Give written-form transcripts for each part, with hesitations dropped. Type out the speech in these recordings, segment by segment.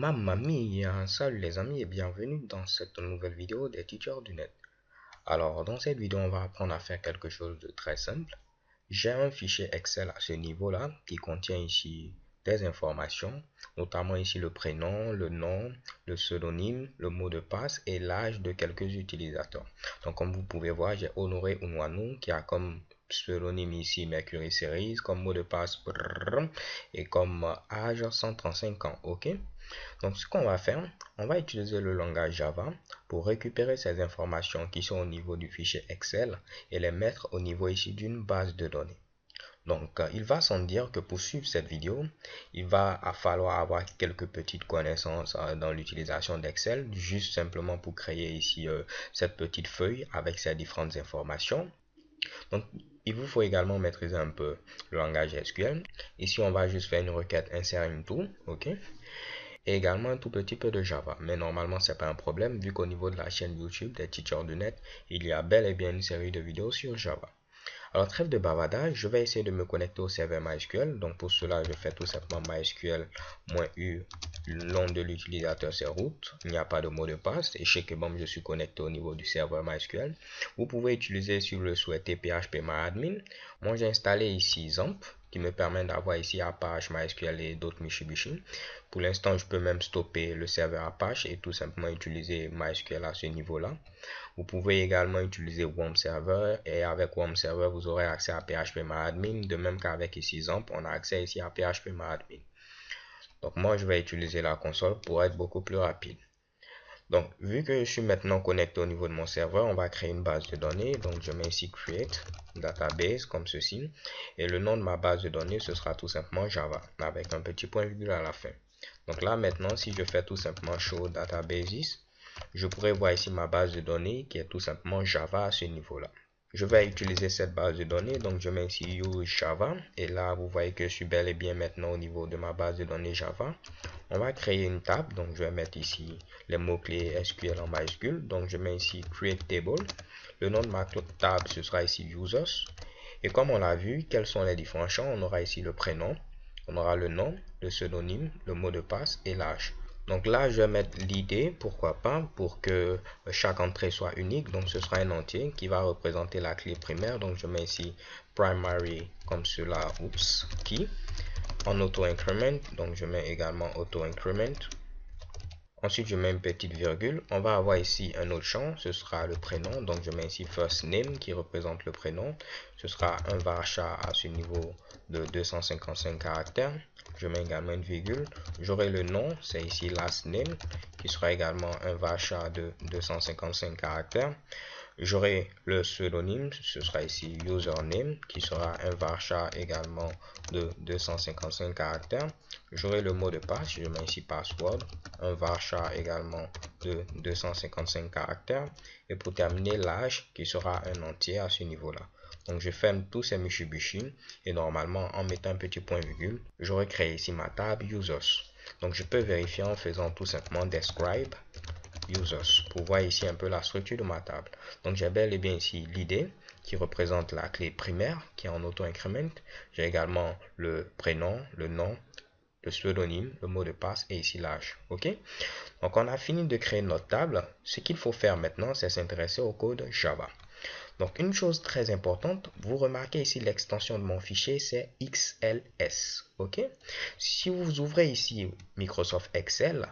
Mamma mia, salut les amis et bienvenue dans cette nouvelle vidéo des Teachers du Net. Alors, dans cette vidéo, on va apprendre à faire quelque chose de très simple. J'ai un fichier Excel à ce niveau-là qui contient ici des informations, notamment ici le prénom, le nom, le pseudonyme, le mot de passe et l'âge de quelques utilisateurs. Donc, comme vous pouvez voir, j'ai Honoré Unwanu qui a comme pseudonyme ici Mercury Series, comme mot de passe et comme âge 135 ans. Ok? Donc, ce qu'on va faire, on va utiliser le langage Java pour récupérer ces informations qui sont au niveau du fichier Excel et les mettre au niveau ici d'une base de données. Donc, il va sans dire que pour suivre cette vidéo, il va falloir avoir quelques petites connaissances dans l'utilisation d'Excel, juste simplement pour créer ici cette petite feuille avec ces différentes informations. Donc, il vous faut également maîtriser un peu le langage SQL. Ici, on va juste faire une requête insert into, ok? Et également un tout petit peu de Java. Mais normalement, c'est pas un problème vu qu'au niveau de la chaîne YouTube des Teachers du Net, il y a bel et bien une série de vidéos sur Java. Alors, trêve de bavardage, je vais essayer de me connecter au serveur MySQL. Donc, pour cela, je fais tout simplement MySQL-U. Le nom de l'utilisateur, c'est root. Il n'y a pas de mot de passe. Et chez Kebam, je suis connecté au niveau du serveur MySQL. Vous pouvez utiliser, si vous le souhaitez, phpMyAdmin. Moi, j'ai installé ici XAMPP qui me permet d'avoir ici Apache, MySQL et d'autres Mitsubishi. Pour l'instant, je peux même stopper le serveur Apache et tout simplement utiliser MySQL à ce niveau-là. Vous pouvez également utiliser Warm Server et avec Warm Server, vous aurez accès à phpMyAdmin. De même qu'avec ici XAMPP, on a accès ici à phpMyAdmin. Donc moi, je vais utiliser la console pour être beaucoup plus rapide. Donc, vu que je suis maintenant connecté au niveau de mon serveur, on va créer une base de données. Donc, je mets ici Create Database comme ceci. Et le nom de ma base de données, ce sera tout simplement Java avec un petit point virgule à la fin. Donc là, maintenant, si je fais tout simplement Show Databases, je pourrais voir ici ma base de données qui est tout simplement Java à ce niveau-là. Je vais utiliser cette base de données, donc je mets ici Use Java. Et là, vous voyez que je suis bel et bien maintenant au niveau de ma base de données Java. On va créer une table, donc je vais mettre ici les mots-clés SQL en majuscule. Donc je mets ici Create Table. Le nom de ma table, ce sera ici Users. Et comme on l'a vu, quels sont les différents champs? On aura ici le prénom, on aura le nom, le pseudonyme, le mot de passe et l'âge. Donc là, je vais mettre l'id, pourquoi pas, pour que chaque entrée soit unique. Donc ce sera un entier qui va représenter la clé primaire. Donc je mets ici primary comme cela, oups, key. En auto-increment, donc je mets également auto-increment. Ensuite, je mets une petite virgule. On va avoir ici un autre champ, ce sera le prénom. Donc, je mets ici first name qui représente le prénom. Ce sera un varchar à ce niveau de 255 caractères. Je mets également une virgule. J'aurai le nom, c'est ici last name, qui sera également un varchar de 255 caractères. J'aurai le pseudonyme, ce sera ici username, qui sera un varchar également de 255 caractères. J'aurai le mot de passe, je mets ici password, un varchar également de 255 caractères. Et pour terminer, l'âge qui sera un entier à ce niveau-là. Donc je ferme tous ces Mitsubishi et normalement en mettant un petit point virgule, j'aurai créé ici ma table users. Donc je peux vérifier en faisant tout simplement describe users pour voir ici un peu la structure de ma table. Donc j'ai bel et bien ici l'id qui représente la clé primaire qui est en auto-increment. J'ai également le prénom, le nom, le pseudonyme, le mot de passe et ici l'âge. Ok? Donc on a fini de créer notre table. Ce qu'il faut faire maintenant, c'est s'intéresser au code Java. Donc une chose très importante, vous remarquez ici l'extension de mon fichier, c'est XLS. Ok? Si vous ouvrez ici Microsoft Excel,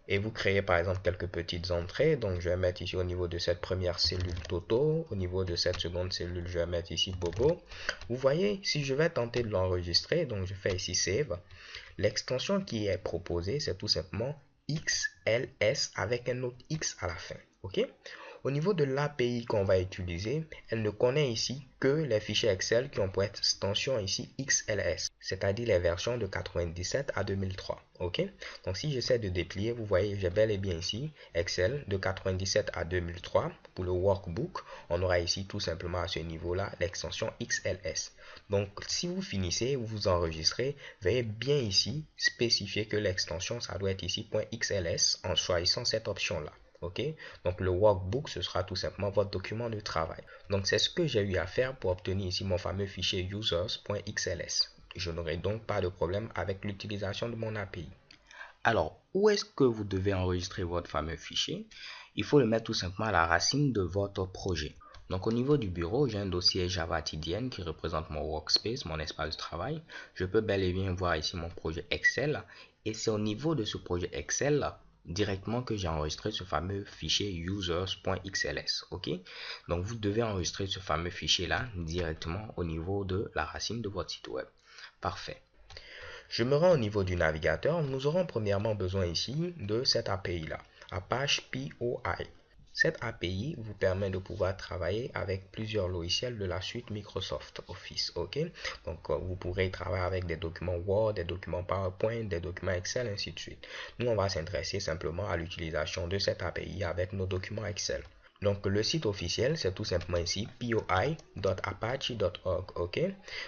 et vous créez par exemple quelques petites entrées. Donc je vais mettre ici au niveau de cette première cellule Toto, au niveau de cette seconde cellule je vais mettre ici Bobo. Vous voyez, si je vais tenter de l'enregistrer, donc je fais ici Save, l'extension qui est proposée c'est tout simplement XLS avec un autre X à la fin. Ok? Au niveau de l'API qu'on va utiliser, elle ne connaît ici que les fichiers Excel qui ont pour extension ici XLS, c'est-à-dire les versions de 97 à 2003. Ok? Donc si j'essaie de déplier, vous voyez, j'ai bel et bien ici Excel de 97 à 2003. Pour le workbook, on aura ici tout simplement à ce niveau-là l'extension XLS. Donc si vous finissez, vous vous enregistrez, veuillez bien ici spécifier que l'extension, ça doit être ici .xls en choisissant cette option-là. Ok, donc le workbook ce sera tout simplement votre document de travail. Donc c'est ce que j'ai eu à faire pour obtenir ici mon fameux fichier users.xls. Je n'aurai donc pas de problème avec l'utilisation de mon API. Alors, où est-ce que vous devez enregistrer votre fameux fichier? Il faut le mettre tout simplement à la racine de votre projet. Donc, au niveau du bureau, j'ai un dossier Java TDN qui représente mon workspace, mon espace de travail. Je peux bel et bien voir ici mon projet Excel. Et c'est au niveau de ce projet Excel directement que j'ai enregistré ce fameux fichier users.xls. Ok, donc vous devez enregistrer ce fameux fichier là directement au niveau de la racine de votre site web. Parfait. Je me rends au niveau du navigateur. Nous aurons premièrement besoin ici de cette API là, Apache POI. Cette API vous permet de pouvoir travailler avec plusieurs logiciels de la suite Microsoft Office. Ok, donc vous pourrez travailler avec des documents Word, des documents PowerPoint, des documents Excel, ainsi de suite. Nous, on va s'intéresser simplement à l'utilisation de cette API avec nos documents Excel. Donc le site officiel, c'est tout simplement ici poi.apache.org. Ok,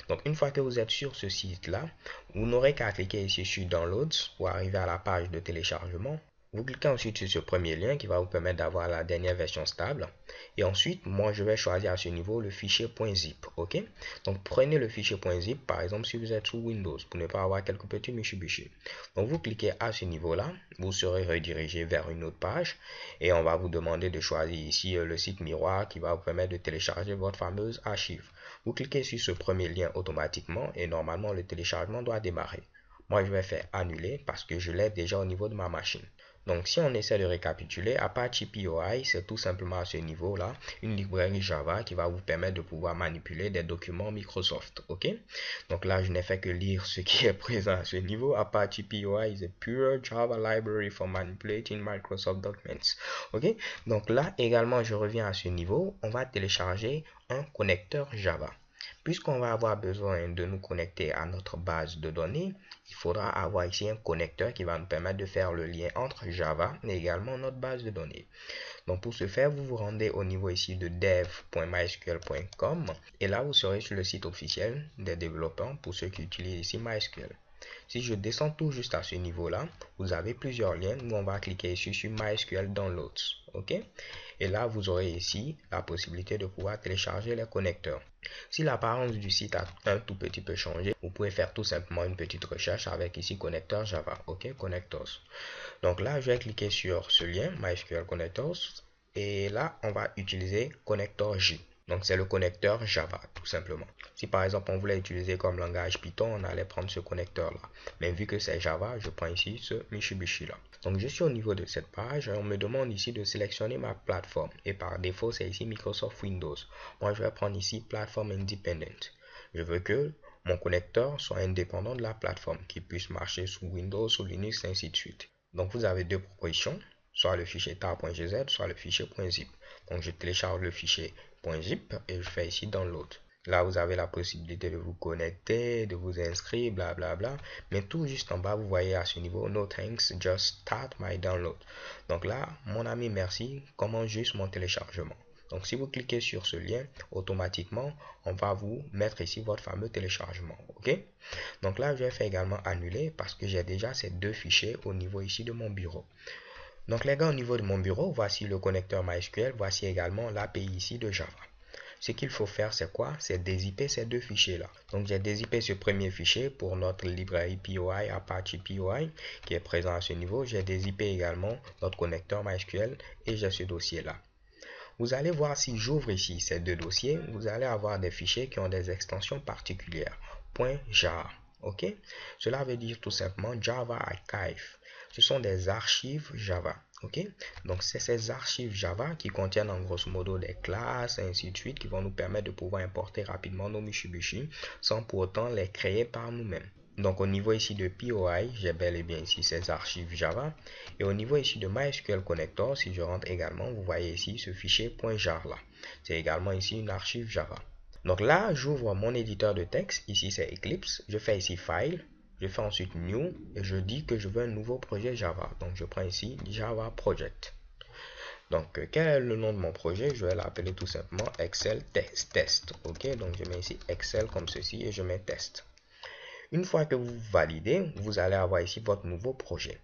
donc une fois que vous êtes sur ce site-là, vous n'aurez qu'à cliquer ici sur Downloads pour arriver à la page de téléchargement. Vous cliquez ensuite sur ce premier lien qui va vous permettre d'avoir la dernière version stable. Et ensuite, moi, je vais choisir à ce niveau le fichier .zip. Ok, donc prenez le fichier .zip, par exemple, si vous êtes sous Windows, pour ne pas avoir quelques petits Mitsubishi. Donc, vous cliquez à ce niveau-là, vous serez redirigé vers une autre page et on va vous demander de choisir ici le site miroir qui va vous permettre de télécharger votre fameuse archive. Vous cliquez sur ce premier lien automatiquement et normalement, le téléchargement doit démarrer. Moi, je vais faire annuler parce que je l'ai déjà au niveau de ma machine. Donc, si on essaie de récapituler, Apache POI, c'est tout simplement à ce niveau-là une librairie Java qui va vous permettre de pouvoir manipuler des documents Microsoft. Ok? Donc là, je n'ai fait que lire ce qui est présent à ce niveau. Apache POI is a pure Java library for manipulating Microsoft documents. Ok? Donc là, également, je reviens à ce niveau. On va télécharger un connecteur Java. Puisqu'on va avoir besoin de nous connecter à notre base de données, il faudra avoir ici un connecteur qui va nous permettre de faire le lien entre Java et également notre base de données. Donc pour ce faire, vous vous rendez au niveau ici de dev.mysql.com et là vous serez sur le site officiel des développeurs pour ceux qui utilisent ici MySQL. Si je descends tout juste à ce niveau-là, vous avez plusieurs liens où on va cliquer ici sur MySQL Downloads. Ok? Et là, vous aurez ici la possibilité de pouvoir télécharger les connecteurs. Si l'apparence du site a un tout petit peu changé, vous pouvez faire tout simplement une petite recherche avec ici connecteur Java. Ok? Connectors. Donc là, je vais cliquer sur ce lien MySQL Connectors et là, on va utiliser connector J. Donc, c'est le connecteur Java, tout simplement. Si par exemple, on voulait utiliser comme langage Python, on allait prendre ce connecteur-là. Mais vu que c'est Java, je prends ici ce Mitsubishi-là. Donc, je suis au niveau de cette page. On me demande ici de sélectionner ma plateforme. Et par défaut, c'est ici Microsoft Windows. Moi, je vais prendre ici Platform Independent. Je veux que mon connecteur soit indépendant de la plateforme, qu'il puisse marcher sous Windows, sous Linux, ainsi de suite. Donc, vous avez deux propositions, soit le fichier tar.gz, soit le fichier .zip. Donc, je télécharge le fichier .zip et je fais ici download. Là, vous avez la possibilité de vous connecter, de vous inscrire, blablabla. Mais tout juste en bas, vous voyez à ce niveau, no thanks, just start my download. Donc là, mon ami, merci, commence juste mon téléchargement. Donc, si vous cliquez sur ce lien, automatiquement, on va vous mettre ici votre fameux téléchargement. OK? Donc là, je vais faire également annuler parce que j'ai déjà ces deux fichiers au niveau ici de mon bureau. Donc les gars, au niveau de mon bureau, voici le connecteur MySQL, voici également l'API ici de Java. Ce qu'il faut faire, c'est quoi? C'est dézipper ces deux fichiers-là. Donc j'ai dézippé ce premier fichier pour notre librairie POI, Apache POI, qui est présent à ce niveau. J'ai dézippé également notre connecteur MySQL et j'ai ce dossier-là. Vous allez voir si j'ouvre ici ces deux dossiers, vous allez avoir des fichiers qui ont des extensions particulières. .jar. Ok? Cela veut dire tout simplement Java Archive. Ce sont des archives Java. Ok? Donc c'est ces archives Java qui contiennent en grosso modo des classes et ainsi de suite qui vont nous permettre de pouvoir importer rapidement nos Mitsubishi sans pour autant les créer par nous-mêmes. Donc au niveau ici de POI, j'ai bel et bien ici ces archives Java. Et au niveau ici de MySQL Connector, si je rentre également, vous voyez ici ce fichier .jar là. C'est également ici une archive Java. Donc là, j'ouvre mon éditeur de texte. Ici, c'est Eclipse. Je fais ici File. Je fais ensuite New. Et je dis que je veux un nouveau projet Java. Donc je prends ici Java Project. Donc, quel est le nom de mon projet? Je vais l'appeler tout simplement Excel Test. Ok, donc je mets ici Excel comme ceci et je mets Test. Une fois que vous validez, vous allez avoir ici votre nouveau projet.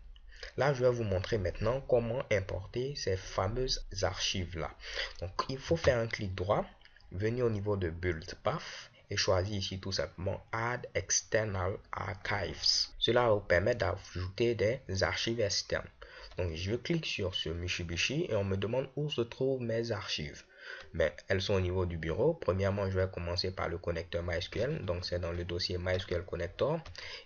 Là, je vais vous montrer maintenant comment importer ces fameuses archives-là. Donc, il faut faire un clic droit, venir au niveau de Build Path et choisir ici tout simplement Add External Archives. Cela va vous permettre d'ajouter des archives externes. Donc je clique sur ce Mitsubishi et on me demande où se trouvent mes archives. Mais elles sont au niveau du bureau. Premièrement, je vais commencer par le connecteur MySQL. Donc c'est dans le dossier MySQL Connector.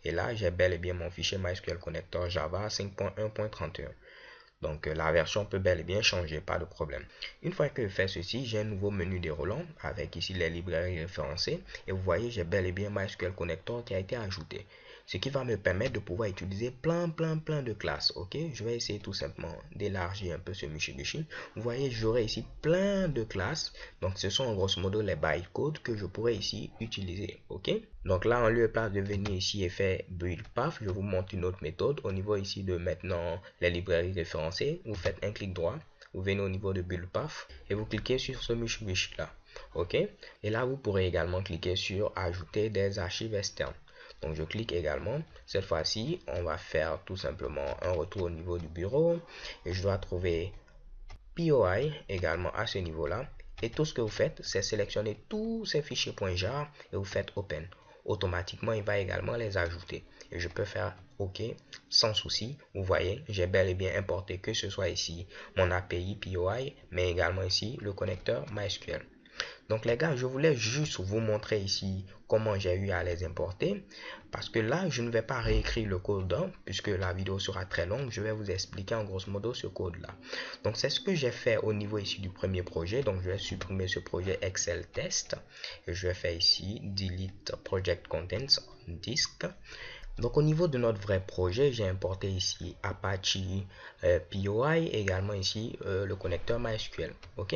Et là, j'ai bel et bien mon fichier MySQL Connector Java 5.1.31. Donc la version peut bel et bien changer, pas de problème. Une fois que je fais ceci, j'ai un nouveau menu déroulant avec ici les librairies référencées. Et vous voyez, j'ai bel et bien MySQL Connector qui a été ajouté. Ce qui va me permettre de pouvoir utiliser plein de classes. Ok, je vais essayer tout simplement d'élargir un peu ce Mitsubishi. Vous voyez, j'aurai ici plein de classes. Donc ce sont en grosso modo les bytecodes que je pourrais ici utiliser. Ok, donc là, en lieu et place de venir ici et faire build path, je vous montre une autre méthode. Au niveau ici de maintenant les librairies référencées, vous faites un clic droit, vous venez au niveau de build path et vous cliquez sur ce Mitsubishi là. Ok, et là vous pourrez également cliquer sur ajouter des archives externes. Donc je clique également. Cette fois-ci, on va faire tout simplement un retour au niveau du bureau et je dois trouver POI également à ce niveau-là. Et tout ce que vous faites, c'est sélectionner tous ces fichiers .jar et vous faites Open. Automatiquement, il va également les ajouter. Et je peux faire OK sans souci. Vous voyez, j'ai bel et bien importé que ce soit ici mon API POI, mais également ici le connecteur MySQL. Donc les gars, je voulais juste vous montrer ici comment j'ai eu à les importer. Parce que là, je ne vais pas réécrire le code puisque la vidéo sera très longue. Je vais vous expliquer en grosso modo ce code-là. Donc c'est ce que j'ai fait au niveau ici du premier projet. Donc je vais supprimer ce projet Excel Test. Et je vais faire ici Delete Project Contents on Disk. Donc au niveau de notre vrai projet, j'ai importé ici Apache POI, également ici le connecteur MySQL. Ok.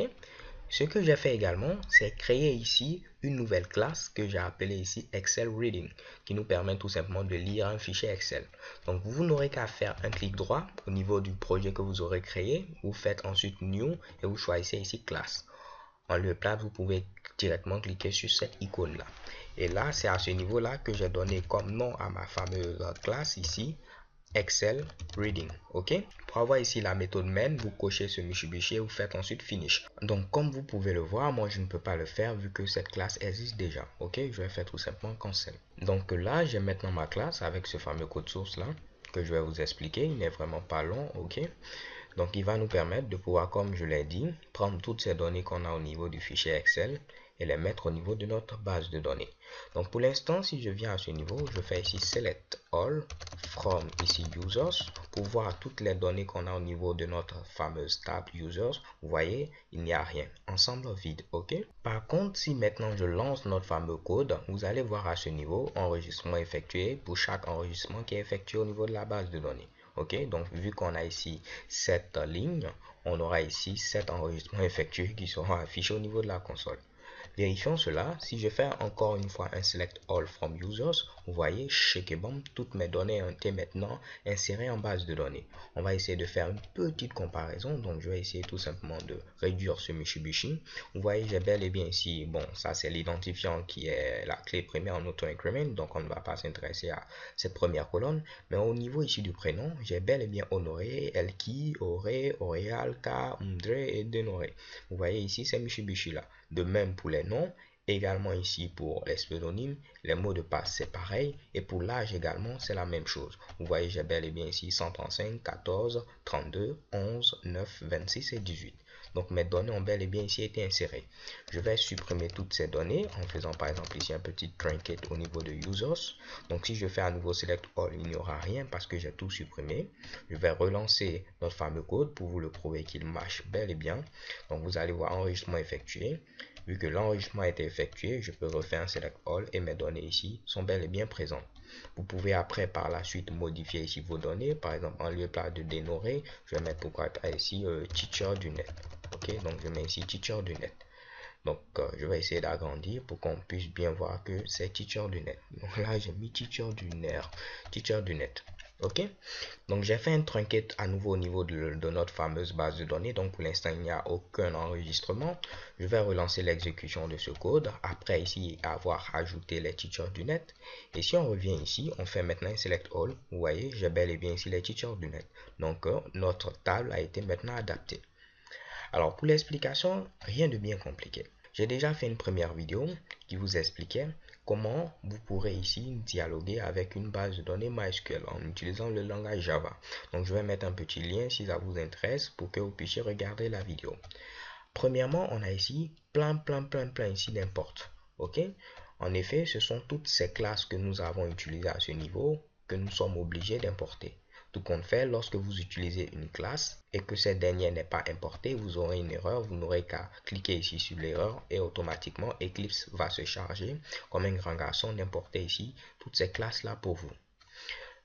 Ce que j'ai fait également, c'est créer ici une nouvelle classe que j'ai appelée ici Excel Reading, qui nous permet tout simplement de lire un fichier Excel. Donc vous n'aurez qu'à faire un clic droit au niveau du projet que vous aurez créé, vous faites ensuite New et vous choisissez ici Classe. En lieu plat, vous pouvez directement cliquer sur cette icône là. Et là, c'est à ce niveau là que j'ai donné comme nom à ma fameuse classe ici Excel Reading. Ok, pour avoir ici la méthode main, vous cochez ce Mitsubishi et vous faites ensuite finish. Donc comme vous pouvez le voir, moi je ne peux pas le faire vu que cette classe existe déjà. Ok, je vais faire tout simplement cancel. Donc là, j'ai maintenant ma classe avec ce fameux code source là que je vais vous expliquer. Il n'est vraiment pas long. Ok, donc il va nous permettre de pouvoir, comme je l'ai dit, prendre toutes ces données qu'on a au niveau du fichier Excel et les mettre au niveau de notre base de données. Donc pour l'instant, si je viens à ce niveau, je fais ici Select All from ici Users pour voir toutes les données qu'on a au niveau de notre fameuse table Users. Vous voyez, il n'y a rien. Ensemble vide, ok. Par contre, si maintenant je lance notre fameux code, vous allez voir à ce niveau enregistrement effectué pour chaque enregistrement qui est effectué au niveau de la base de données. Ok, donc vu qu'on a ici cette ligne, on aura ici 7 enregistrements effectués qui seront affichés au niveau de la console. Vérifions cela. Si je fais encore une fois un Select All from Users, vous voyez, shakebomb, toutes mes données ont été maintenant insérées en base de données. On va essayer de faire une petite comparaison. Donc, je vais essayer tout simplement de réduire ce Mitsubishi. Vous voyez, j'ai bel et bien ici, bon, ça c'est l'identifiant qui est la clé primaire en auto-increment. Donc, on ne va pas s'intéresser à cette première colonne. Mais au niveau ici du prénom, j'ai bel et bien Honoré, Elki, Auré, Auréal, K, Mdré et Denoré. Vous voyez ici, c'est Mitsubishi là. De même pour les noms, également ici pour les pseudonymes, les mots de passe c'est pareil et pour l'âge également c'est la même chose. Vous voyez, j'ai bel et bien ici 135, 14, 32, 11, 9, 26 et 18. Donc mes données ont bel et bien ici été insérées. Je vais supprimer toutes ces données en faisant par exemple ici un petit trinket au niveau de users. Donc si je fais à nouveau select all, il n'y aura rien parce que j'ai tout supprimé. Je vais relancer notre fameux code pour vous le prouver qu'il marche bel et bien. Donc vous allez voir enregistrement effectué. Vu que l'enregistrement a été effectué, je peux refaire un select all et mes données ici sont bel et bien présentes. Vous pouvez après par la suite modifier ici vos données. Par exemple, en lieu plat de Denoré, je vais mettre pourquoi pas ici teacher du net. Ok, donc je mets ici teacher du net. Donc je vais essayer d'agrandir pour qu'on puisse bien voir que c'est teacher du net. Donc là j'ai mis teacher du net. Ok, donc j'ai fait un trinket à nouveau au niveau de notre fameuse base de données. Donc pour l'instant il n'y a aucun enregistrement. Je vais relancer l'exécution de ce code après ici avoir ajouté les teachers du net. Et si on revient ici, on fait maintenant un select all. Vous voyez, j'ai bel et bien ici les teachers du net. Donc notre table a été maintenant adaptée. Alors pour l'explication, rien de bien compliqué. J'ai déjà fait une première vidéo qui vous expliquait comment vous pourrez ici dialoguer avec une base de données MySQL en utilisant le langage Java. Donc je vais mettre un petit lien si ça vous intéresse pour que vous puissiez regarder la vidéo. Premièrement, on a ici plein ici d'import. Ok? En effet, ce sont toutes ces classes que nous avons utilisées à ce niveau que nous sommes obligés d'importer. Tout compte fait, lorsque vous utilisez une classe et que cette dernière n'est pas importée, vous aurez une erreur. Vous n'aurez qu'à cliquer ici sur l'erreur et automatiquement Eclipse va se charger comme un grand garçon d'importer ici toutes ces classes-là pour vous.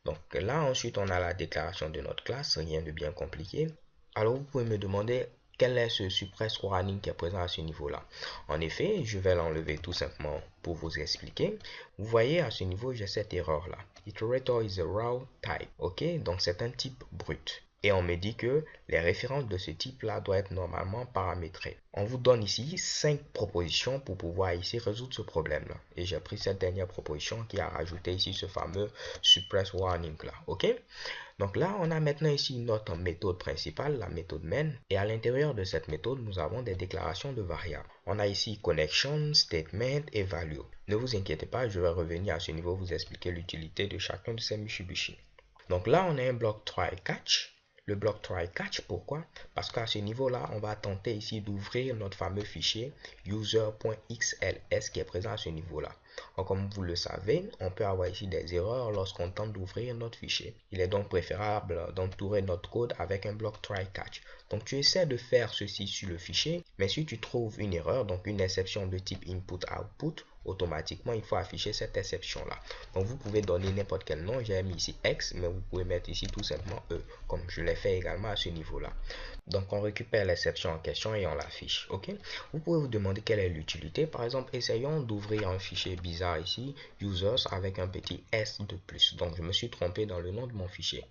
Donc là, ensuite, on a la déclaration de notre classe, rien de bien compliqué. Alors, vous pouvez me demander quel est ce suppress warning qui est présent à ce niveau-là. En effet, je vais l'enlever tout simplement pour vous expliquer. Vous voyez, à ce niveau, j'ai cette erreur-là. Iterator is a raw type. Ok, donc c'est un type brut. Et on me dit que les références de ce type-là doivent être normalement paramétrées. On vous donne ici 5 propositions pour pouvoir ici résoudre ce problème-là. Et j'ai pris cette dernière proposition qui a rajouté ici ce fameux suppress warning-là. Ok? Donc là, on a maintenant ici notre méthode principale, la méthode main. Et à l'intérieur de cette méthode, nous avons des déclarations de variables. On a ici connection, statement et value. Ne vous inquiétez pas, je vais revenir à ce niveau vous expliquer l'utilité de chacun de ces Mitsubishi. Donc là, on a un bloc try catch. Le bloc try catch, pourquoi? Parce qu'à ce niveau-là, on va tenter ici d'ouvrir notre fameux fichier user.xls qui est présent à ce niveau-là. Donc, comme vous le savez, on peut avoir ici des erreurs lorsqu'on tente d'ouvrir notre fichier. Il est donc préférable d'entourer notre code avec un bloc try catch. Donc, tu essaies de faire ceci sur le fichier, mais si tu trouves une erreur, donc une exception de type input-output, automatiquement, il faut afficher cette exception-là. Donc, vous pouvez donner n'importe quel nom. J'ai mis ici X, mais vous pouvez mettre ici tout simplement E, comme je l'ai fait également à ce niveau-là. Donc, on récupère l'exception en question et on l'affiche. Ok? Vous pouvez vous demander quelle est l'utilité. Par exemple, essayons d'ouvrir un fichier bizarre ici, users, avec un petit S de plus. Donc, je me suis trompé dans le nom de mon fichier.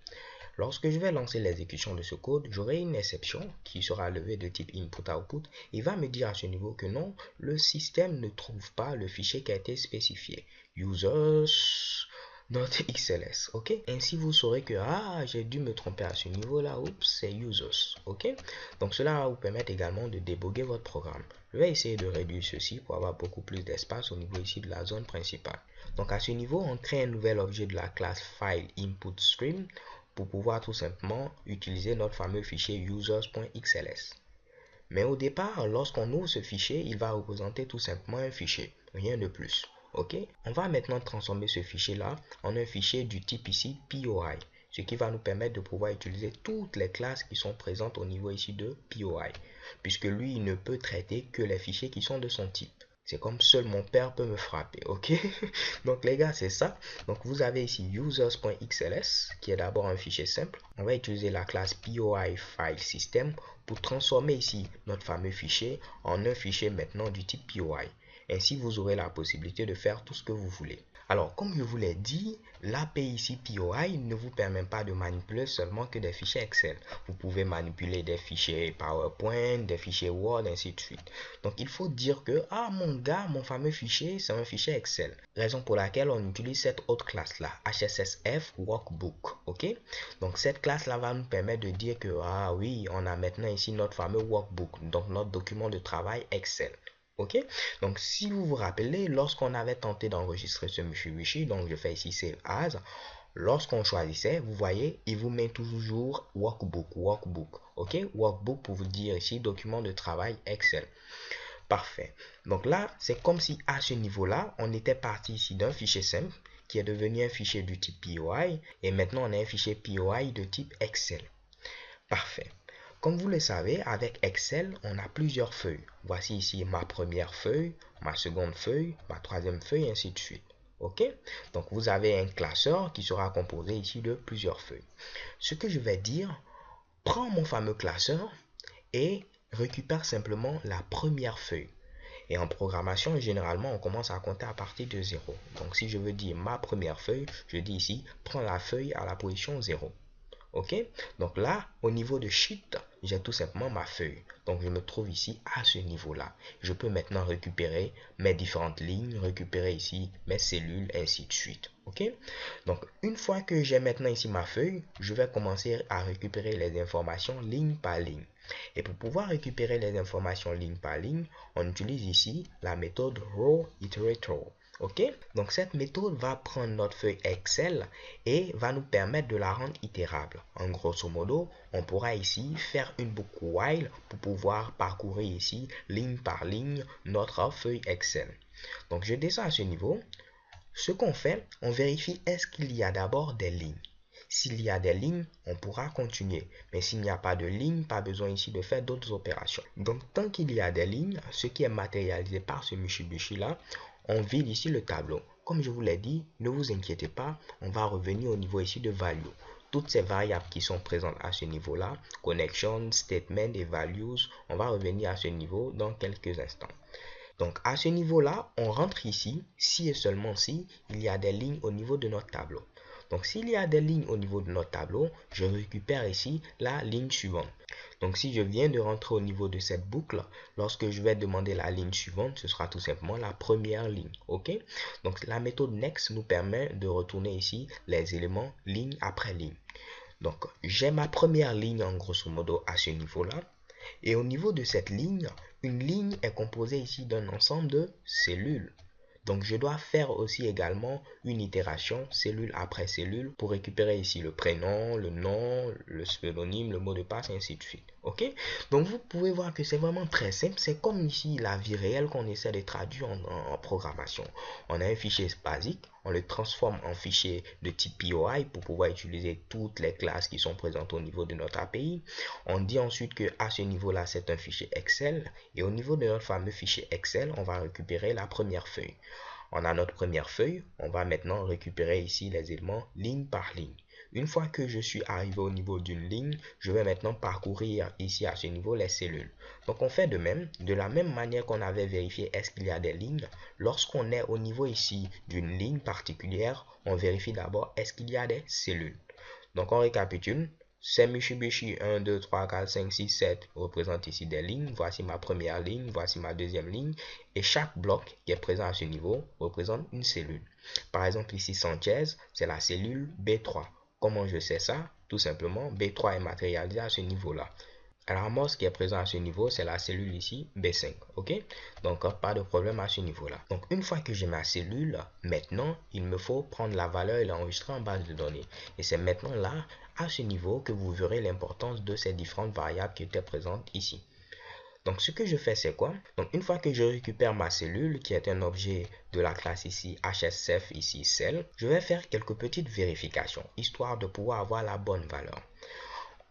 Lorsque je vais lancer l'exécution de ce code, j'aurai une exception qui sera levée de type input-output et va me dire à ce niveau que non, le système ne trouve pas le fichier qui a été spécifié. Users.xls, ok? Ainsi, vous saurez que, j'ai dû me tromper à ce niveau-là, oups, c'est users, ok? Donc, cela va vous permettre également de déboguer votre programme. Je vais essayer de réduire ceci pour avoir beaucoup plus d'espace au niveau ici de la zone principale. Donc, à ce niveau, on crée un nouvel objet de la classe file input stream pour pouvoir tout simplement utiliser notre fameux fichier users.xls. Mais au départ, lorsqu'on ouvre ce fichier, il va représenter tout simplement un fichier, rien de plus. Ok? On va maintenant transformer ce fichier-là en un fichier du type ici POI, ce qui va nous permettre de pouvoir utiliser toutes les classes qui sont présentes au niveau ici de POI, puisque lui, il ne peut traiter que les fichiers qui sont de son type. C'est comme seul mon père peut me frapper, ok? Donc les gars, c'est ça. Donc vous avez ici users.xls qui est d'abord un fichier simple. On va utiliser la classe POI file system pour transformer ici notre fameux fichier en un fichier maintenant du type POI. Ainsi, vous aurez la possibilité de faire tout ce que vous voulez. Alors, comme je vous l'ai dit, l'API ici POI ne vous permet pas de manipuler seulement que des fichiers Excel. Vous pouvez manipuler des fichiers PowerPoint, des fichiers Word, ainsi de suite. Donc, il faut dire que, mon gars, mon fameux fichier, c'est un fichier Excel. Raison pour laquelle on utilise cette autre classe-là, HSSF Workbook. Ok? Donc, cette classe-là va nous permettre de dire que, oui, on a maintenant ici notre fameux Workbook, donc notre document de travail Excel. Ok, donc si vous vous rappelez, lorsqu'on avait tenté d'enregistrer ce Mitsubishi, donc je fais ici Save As, lorsqu'on choisissait, vous voyez, il vous met toujours Workbook, ok, Workbook pour vous dire ici document de travail Excel. Parfait. Donc là, c'est comme si à ce niveau-là, on était parti ici d'un fichier simple qui est devenu un fichier du type POI et maintenant on a un fichier POI de type Excel. Parfait. Comme vous le savez, avec Excel, on a plusieurs feuilles. Voici ici ma première feuille, ma seconde feuille, ma troisième feuille, ainsi de suite. Ok? Donc, vous avez un classeur qui sera composé ici de plusieurs feuilles. Ce que je vais dire, prends mon fameux classeur et récupère simplement la première feuille. Et en programmation, généralement, on commence à compter à partir de 0. Donc, si je veux dire ma première feuille, je dis ici, prends la feuille à la position 0. Ok, donc là, au niveau de Sheet, j'ai tout simplement ma feuille. Donc je me trouve ici à ce niveau-là. Je peux maintenant récupérer mes différentes lignes, récupérer ici mes cellules, ainsi de suite. Ok, donc une fois que j'ai maintenant ici ma feuille, je vais commencer à récupérer les informations ligne par ligne. Et pour pouvoir récupérer les informations ligne par ligne, on utilise ici la méthode row iterator. Ok, donc cette méthode va prendre notre feuille Excel et va nous permettre de la rendre itérable. En grosso modo, on pourra ici faire une boucle while pour pouvoir parcourir ici ligne par ligne notre feuille Excel. Donc je descends à ce niveau. Ce qu'on fait, on vérifie est-ce qu'il y a d'abord des lignes. S'il y a des lignes, on pourra continuer. Mais s'il n'y a pas de lignes, pas besoin ici de faire d'autres opérations. Donc, tant qu'il y a des lignes, ce qui est matérialisé par ce Mitsubishi là, on vide ici le tableau. Comme je vous l'ai dit, ne vous inquiétez pas, on va revenir au niveau ici de value. Toutes ces variables qui sont présentes à ce niveau-là, connection, statement et values, on va revenir à ce niveau dans quelques instants. Donc à ce niveau-là, on rentre ici, si et seulement si il y a des lignes au niveau de notre tableau. Donc s'il y a des lignes au niveau de notre tableau, je récupère ici la ligne suivante. Donc si je viens de rentrer au niveau de cette boucle, lorsque je vais demander la ligne suivante, ce sera tout simplement la première ligne. Ok? Donc la méthode next nous permet de retourner ici les éléments ligne après ligne. Donc j'ai ma première ligne en grosso modo à ce niveau-là. Et au niveau de cette ligne, une ligne est composée ici d'un ensemble de cellules. Donc je dois faire aussi également une itération cellule après cellule pour récupérer ici le prénom, le nom, le pseudonyme, le mot de passe et ainsi de suite. Ok? Donc vous pouvez voir que c'est vraiment très simple. C'est comme ici la vie réelle qu'on essaie de traduire en programmation. On a un fichier basique, on le transforme en fichier de type POI pour pouvoir utiliser toutes les classes qui sont présentes au niveau de notre API. On dit ensuite que à ce niveau-là, c'est un fichier Excel. Et au niveau de notre fameux fichier Excel, on va récupérer la première feuille. On a notre première feuille, on va maintenant récupérer ici les éléments ligne par ligne. Une fois que je suis arrivé au niveau d'une ligne, je vais maintenant parcourir ici à ce niveau les cellules. Donc on fait de même, de la même manière qu'on avait vérifié est-ce qu'il y a des lignes, lorsqu'on est au niveau ici d'une ligne particulière, on vérifie d'abord est-ce qu'il y a des cellules. Donc on récapitule. C'est Mitsubishi 1, 2, 3, 4, 5, 6, 7 représente ici des lignes. Voici ma première ligne, voici ma deuxième ligne. Et chaque bloc qui est présent à ce niveau représente une cellule. Par exemple ici Sanchez, c'est la cellule B3. Comment je sais ça? Tout simplement, B3 est matérialisé à ce niveau-là. Ramos qui est présent à ce niveau, c'est la cellule ici, B5, ok? Donc, pas de problème à ce niveau-là. Donc, une fois que j'ai ma cellule, maintenant, il me faut prendre la valeur et l'enregistrer en base de données. Et c'est maintenant là, à ce niveau, que vous verrez l'importance de ces différentes variables qui étaient présentes ici. Donc, ce que je fais, c'est quoi? Donc, une fois que je récupère ma cellule, qui est un objet de la classe ici, HSF, ici, cell, je vais faire quelques petites vérifications, histoire de pouvoir avoir la bonne valeur.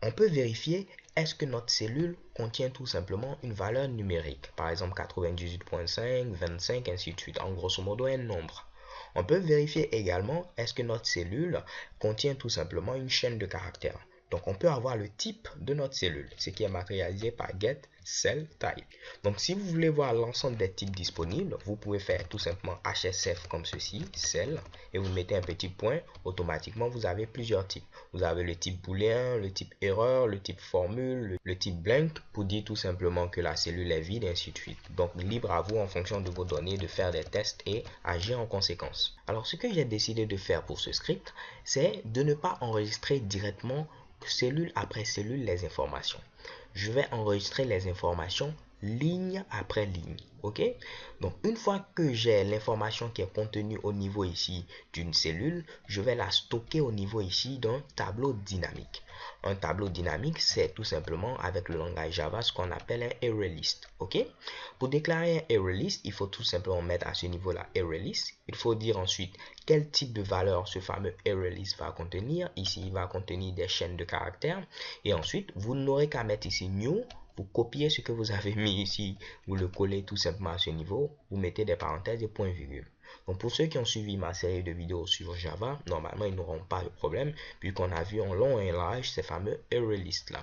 On peut vérifier est-ce que notre cellule contient tout simplement une valeur numérique, par exemple 98.5, 25, ainsi de suite, en grosso modo un nombre. On peut vérifier également est-ce que notre cellule contient tout simplement une chaîne de caractères. Donc on peut avoir le type de notre cellule, ce qui est matérialisé par get cell type. Donc si vous voulez voir l'ensemble des types disponibles, vous pouvez faire tout simplement HSF comme ceci, cell, et vous mettez un petit point, automatiquement vous avez plusieurs types. Vous avez le type booléen, le type erreur, le type formule, le type blank pour dire tout simplement que la cellule est vide et ainsi de suite. Donc libre à vous en fonction de vos données de faire des tests et agir en conséquence. Alors ce que j'ai décidé de faire pour ce script, c'est de ne pas enregistrer directement cellule après cellule les informations. Je vais enregistrer les informations ligne après ligne. Ok? Donc une fois que j'ai l'information qui est contenue au niveau ici d'une cellule, je vais la stocker au niveau ici d'un tableau dynamique. Un tableau dynamique, c'est tout simplement avec le langage Java ce qu'on appelle un ArrayList. Ok? Pour déclarer un ArrayList, il faut tout simplement mettre à ce niveau-là ArrayList. Il faut dire ensuite quel type de valeur ce fameux ArrayList va contenir. Ici, il va contenir des chaînes de caractères. Et ensuite, vous n'aurez qu'à mettre ici new. Vous copiez ce que vous avez mis ici, vous le collez tout simplement à ce niveau, vous mettez des parenthèses et points-virgules. Donc pour ceux qui ont suivi ma série de vidéos sur Java, normalement ils n'auront pas de problème, puisqu'on a vu en long et en large ces fameux ArrayList là.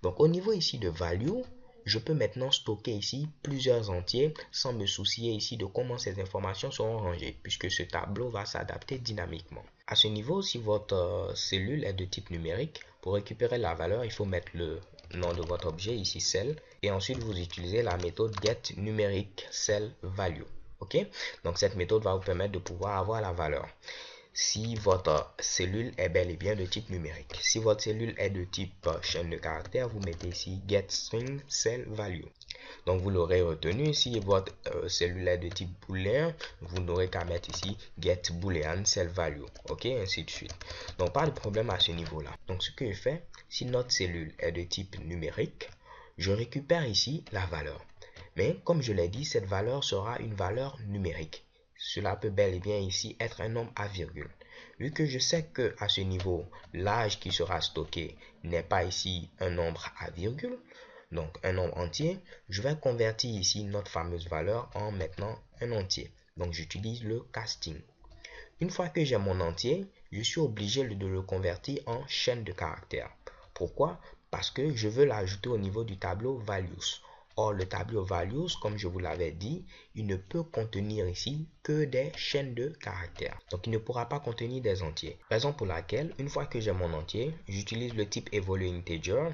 Donc au niveau ici de value, je peux maintenant stocker ici plusieurs entiers sans me soucier ici de comment ces informations seront rangées, puisque ce tableau va s'adapter dynamiquement. À ce niveau, si votre cellule est de type numérique, Pour récupérer la valeur, il faut mettre le nom de votre objet, ici cell, et ensuite vous utilisez la méthode getNumericCellValue. Ok? Donc cette méthode va vous permettre de pouvoir avoir la valeur. Si votre cellule est bel et bien de type numérique. Si votre cellule est de type chaîne de caractères, vous mettez ici getStringCellValue. Donc vous l'aurez retenu. Si votre cellule est de type booléen, vous n'aurez qu'à mettre ici getBooleanCellValue. Ok, ainsi de suite. Donc pas de problème à ce niveau-là. Donc ce que je fais, si notre cellule est de type numérique, je récupère ici la valeur. Mais comme je l'ai dit, cette valeur sera une valeur numérique. Cela peut bel et bien ici être un nombre à virgule. Vu que je sais que à ce niveau, l'âge qui sera stocké n'est pas ici un nombre à virgule, donc un nombre entier, je vais convertir ici notre fameuse valeur en maintenant un entier. Donc j'utilise le casting. Une fois que j'ai mon entier, je suis obligé de le convertir en chaîne de caractères. Pourquoi? Parce que je veux l'ajouter au niveau du tableau values. Or, le tableau values, comme je vous l'avais dit, il ne peut contenir ici que des chaînes de caractères. Donc, il ne pourra pas contenir des entiers. Raison pour laquelle, une fois que j'ai mon entier, j'utilise le type evalueInteger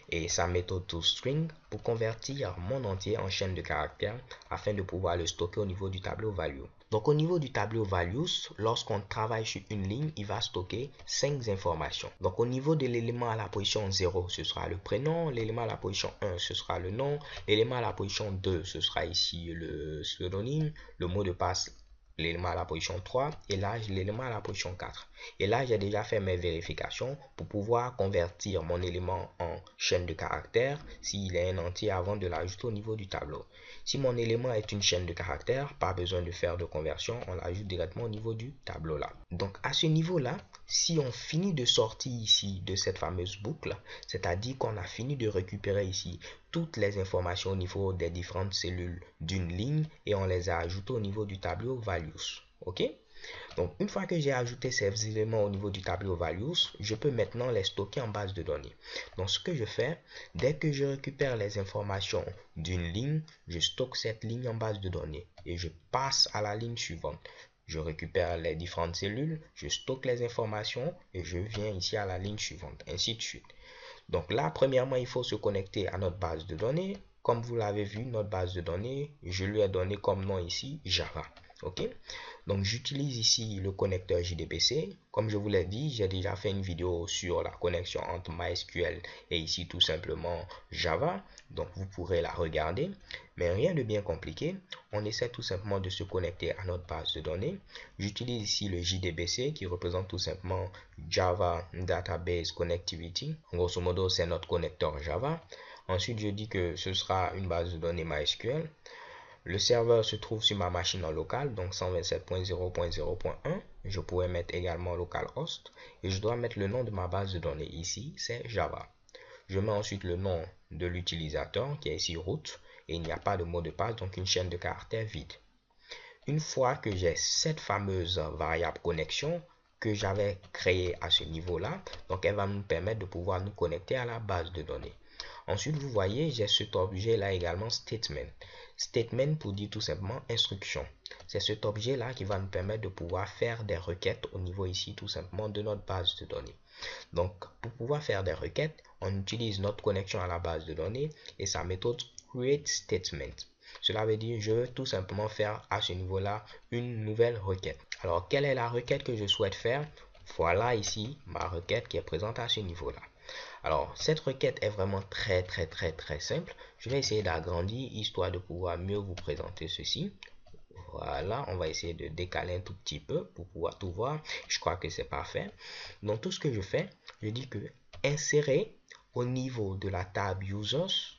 et sa méthode toString pour convertir mon entier en chaîne de caractères afin de pouvoir le stocker au niveau du tableau value. Donc au niveau du tableau values, lorsqu'on travaille sur une ligne, il va stocker 5 informations. Donc au niveau de l'élément à la position 0, ce sera le prénom, l'élément à la position 1, ce sera le nom, l'élément à la position 2, ce sera ici le pseudonyme, le mot de passe, l'élément à la position 3 et l'âge, l'élément à la position 4. Et là, j'ai déjà fait mes vérifications pour pouvoir convertir mon élément en chaîne de caractères s'il est un entier avant de l'ajouter au niveau du tableau. Si mon élément est une chaîne de caractères, pas besoin de faire de conversion, on l'ajoute directement au niveau du tableau là. Donc à ce niveau-là, si on finit de sortir ici de cette fameuse boucle, c'est-à-dire qu'on a fini de récupérer ici toutes les informations au niveau des différentes cellules d'une ligne et on les a ajoutées au niveau du tableau values. Ok? Donc, une fois que j'ai ajouté ces éléments au niveau du tableau values, je peux maintenant les stocker en base de données. Donc, ce que je fais, dès que je récupère les informations d'une ligne, je stocke cette ligne en base de données et je passe à la ligne suivante. Je récupère les différentes cellules, je stocke les informations et je viens ici à la ligne suivante, ainsi de suite. Donc là, premièrement, il faut se connecter à notre base de données. Comme vous l'avez vu, notre base de données, je lui ai donné comme nom ici Java. Ok? Donc j'utilise ici le connecteur JDBC. Comme je vous l'ai dit, j'ai déjà fait une vidéo sur la connexion entre MySQL et ici tout simplement Java. Donc vous pourrez la regarder. Mais rien de bien compliqué. On essaie tout simplement de se connecter à notre base de données. J'utilise ici le JDBC qui représente tout simplement Java Database Connectivity. Grosso modo, c'est notre connecteur Java. Ensuite, je dis que ce sera une base de données MySQL. Le serveur se trouve sur ma machine en local, donc 127.0.0.1. Je pourrais mettre également localhost et je dois mettre le nom de ma base de données. Ici, c'est Java. Je mets ensuite le nom de l'utilisateur qui est ici root et il n'y a pas de mot de passe, donc une chaîne de caractères vide. Une fois que j'ai cette fameuse variable connexion que j'avais créée à ce niveau-là, donc elle va nous permettre de pouvoir nous connecter à la base de données. Ensuite, vous voyez, j'ai cet objet-là également statement. Statement pour dire tout simplement instruction. C'est cet objet-là qui va nous permettre de pouvoir faire des requêtes au niveau ici tout simplement de notre base de données. Donc, pour pouvoir faire des requêtes, on utilise notre connexion à la base de données et sa méthode createStatement. Cela veut dire je veux tout simplement faire à ce niveau-là une nouvelle requête. Alors, quelle est la requête que je souhaite faire? Voilà ici ma requête qui est présente à ce niveau-là. Alors, cette requête est vraiment très simple. Je vais essayer d'agrandir histoire de pouvoir mieux vous présenter ceci. Voilà, on va essayer de décaler un tout petit peu pour pouvoir tout voir. Je crois que c'est parfait. Donc, tout ce que je fais, je dis que insérer au niveau de la table Users,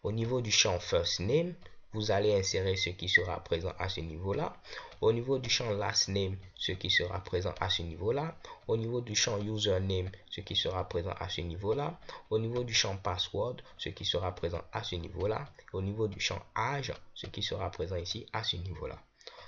au niveau du champ First Name, vous allez insérer ce qui sera présent à ce niveau-là. Au niveau du champ Last Name, ce qui sera présent à ce niveau-là. Au niveau du champ Username, ce qui sera présent à ce niveau-là. Au niveau du champ Password, ce qui sera présent à ce niveau-là. Au niveau du champ Âge, ce qui sera présent ici à ce niveau-là.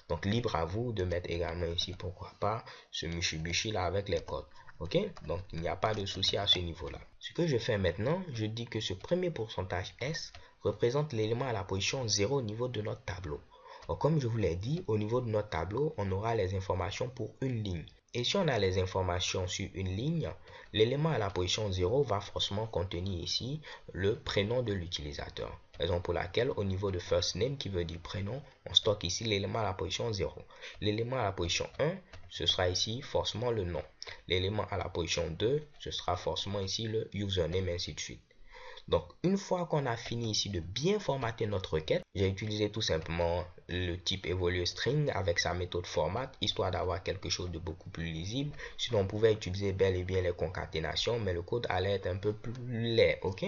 Donc, libre à vous de mettre également ici, pourquoi pas, ce Mitsubishi là avec les codes. Ok, donc il n'y a pas de souci à ce niveau-là. Ce que je fais maintenant, je dis que ce premier pourcentage S représente l'élément à la position 0 au niveau de notre tableau. Donc, comme je vous l'ai dit, au niveau de notre tableau, on aura les informations pour une ligne. Et si on a les informations sur une ligne, l'élément à la position 0 va forcément contenir ici le prénom de l'utilisateur. Raison pour laquelle au niveau de first name qui veut dire prénom, on stocke ici l'élément à la position 0. L'élément à la position 1, ce sera ici forcément le nom. L'élément à la position 2, ce sera forcément ici le username, ainsi de suite. Donc, une fois qu'on a fini ici de bien formater notre requête, j'ai utilisé tout simplement le type evaluate string avec sa méthode format, histoire d'avoir quelque chose de beaucoup plus lisible. Sinon, on pouvait utiliser bel et bien les concaténations, mais le code allait être un peu plus laid, ok?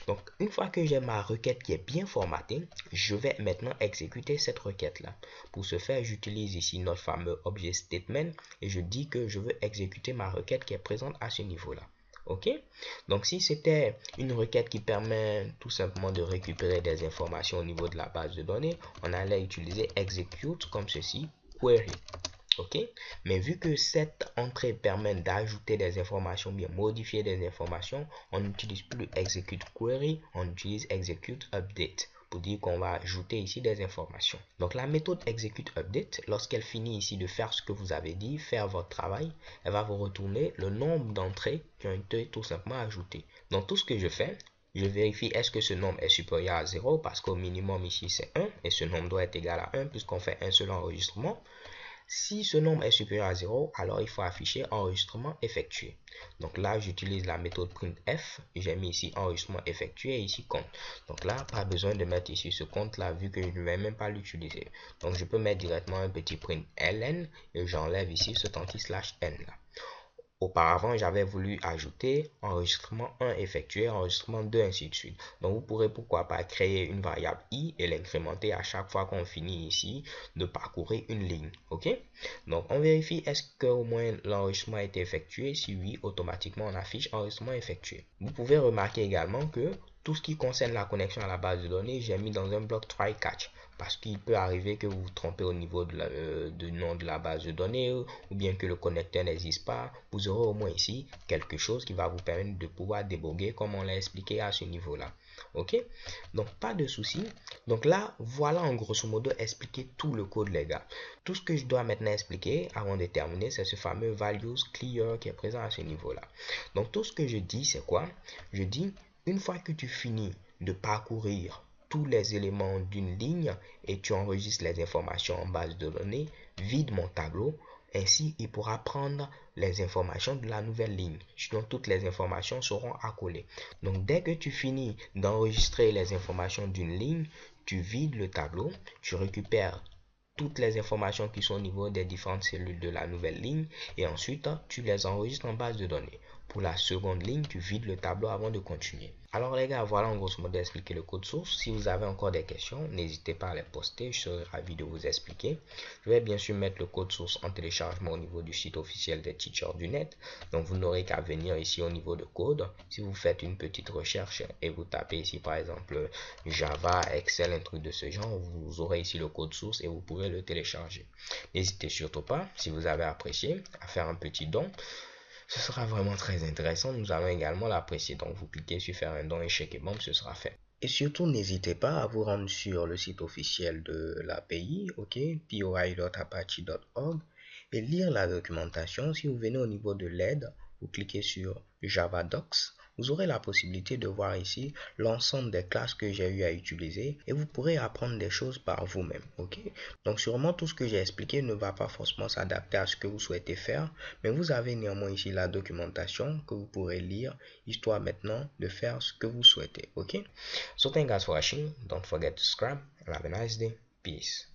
Donc, une fois que j'ai ma requête qui est bien formatée, je vais maintenant exécuter cette requête-là. Pour ce faire, j'utilise ici notre fameux objet statement et je dis que je veux exécuter ma requête qui est présente à ce niveau-là. Ok, donc si c'était une requête qui permet tout simplement de récupérer des informations au niveau de la base de données, on allait utiliser execute comme ceci, query. Ok, mais vu que cette entrée permet d'ajouter des informations, bien modifier des informations, on n'utilise plus execute query, on utilise execute update pour dire qu'on va ajouter ici des informations. Donc la méthode execute update, lorsqu'elle finit ici de faire ce que vous avez dit, faire votre travail, elle va vous retourner le nombre d'entrées qui ont été tout simplement ajoutées. Donc tout ce que je fais, je vérifie est-ce que ce nombre est supérieur à 0 parce qu'au minimum ici c'est 1 et ce nombre doit être égal à 1 puisqu'on fait un seul enregistrement. Si ce nombre est supérieur à 0, alors il faut afficher enregistrement effectué. Donc là, j'utilise la méthode printf. J'ai mis ici enregistrement effectué et ici compte. Donc là, pas besoin de mettre ici ce compte là vu que je ne vais même pas l'utiliser. Donc je peux mettre directement un petit print ln et j'enlève ici ce anti/n là. Auparavant, j'avais voulu ajouter enregistrement 1 effectué, enregistrement 2, ainsi de suite. Donc, vous pourrez pourquoi pas créer une variable i et l'incrémenter à chaque fois qu'on finit ici de parcourir une ligne. Ok? Donc, on vérifie est-ce qu'au moins l'enregistrement a été effectué. Si oui, automatiquement, on affiche enregistrement effectué. Vous pouvez remarquer également que tout ce qui concerne la connexion à la base de données, j'ai mis dans un bloc try catch. Parce qu'il peut arriver que vous vous trompez au niveau du nom de la base de données ou bien que le connecteur n'existe pas. Vous aurez au moins ici quelque chose qui va vous permettre de pouvoir déboguer comme on l'a expliqué à ce niveau-là. Ok, donc pas de souci. Donc là, voilà en grosso modo expliquer tout le code, les gars. Tout ce que je dois maintenant expliquer avant de terminer, c'est ce fameux values clear qui est présent à ce niveau-là. Donc tout ce que je dis, c'est quoi? Je dis, une fois que tu finis de parcourir tous les éléments d'une ligne et tu enregistres les informations en base de données, vide mon tableau. Ainsi, il pourra prendre les informations de la nouvelle ligne. Sinon, toutes les informations seront accolées. Donc, dès que tu finis d'enregistrer les informations d'une ligne, tu vides le tableau, tu récupères toutes les informations qui sont au niveau des différentes cellules de la nouvelle ligne et ensuite, tu les enregistres en base de données. Pour la seconde ligne, tu vides le tableau avant de continuer. Alors les gars, voilà en grosso modo expliquer le code source. Si vous avez encore des questions, n'hésitez pas à les poster, je serai ravi de vous expliquer. Je vais bien sûr mettre le code source en téléchargement au niveau du site officiel des Teachers du Net. Donc vous n'aurez qu'à venir ici au niveau de code. Si vous faites une petite recherche et vous tapez ici par exemple Java, Excel, un truc de ce genre, vous aurez ici le code source et vous pourrez le télécharger. N'hésitez surtout pas, si vous avez apprécié, à faire un petit don. Ce sera vraiment très intéressant. Nous allons également l'apprécier. Donc, vous cliquez sur faire un don et chèque et bombe, ce sera fait. Et surtout, n'hésitez pas à vous rendre sur le site officiel de l'API, ok, poi.apache.org, et lire la documentation. Si vous venez au niveau de l'aide, vous cliquez sur Java Docs. Vous aurez la possibilité de voir ici l'ensemble des classes que j'ai eu à utiliser et vous pourrez apprendre des choses par vous-même. Ok, donc sûrement tout ce que j'ai expliqué ne va pas forcément s'adapter à ce que vous souhaitez faire, mais vous avez néanmoins ici la documentation que vous pourrez lire histoire maintenant de faire ce que vous souhaitez. Ok, so thank you guys for watching. Don't forget to subscribe and have a nice day. Peace.